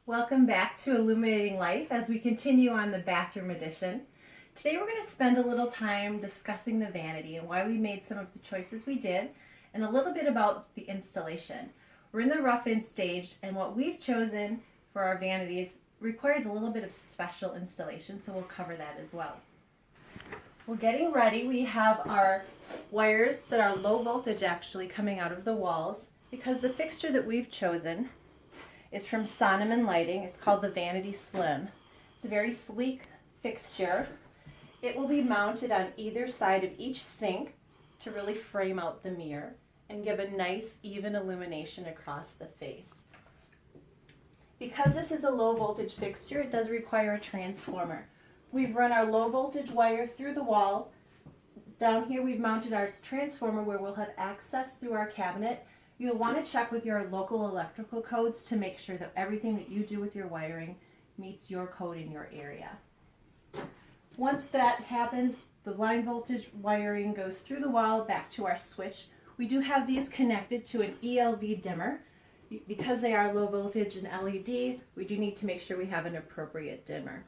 Welcome back to Illuminating Life as we continue on the bathroom edition. Today we're going to spend a little time discussing the vanity and why we made some of the choices we did, and a little bit about the installation. We're in the rough-in stage, and what we've chosen for our vanities requires a little bit of special installation, so we'll cover that as well. We're getting ready. We have our wires that are low voltage actually coming out of the walls because the fixture that we've chosen is from Sonneman Lighting. It's called the Vanity Slim. It's a very sleek fixture. It will be mounted on either side of each sink to really frame out the mirror and give a nice even illumination across the face. Because this is a low voltage fixture, it does require a transformer. We've run our low voltage wire through the wall. Down here we've mounted our transformer where we'll have access through our cabinet. You'll want to check with your local electrical codes to make sure that everything that you do with your wiring meets your code in your area. Once that happens, the line voltage wiring goes through the wall back to our switch. We do have these connected to an ELV dimmer. Because they are low voltage and LED, we do need to make sure we have an appropriate dimmer.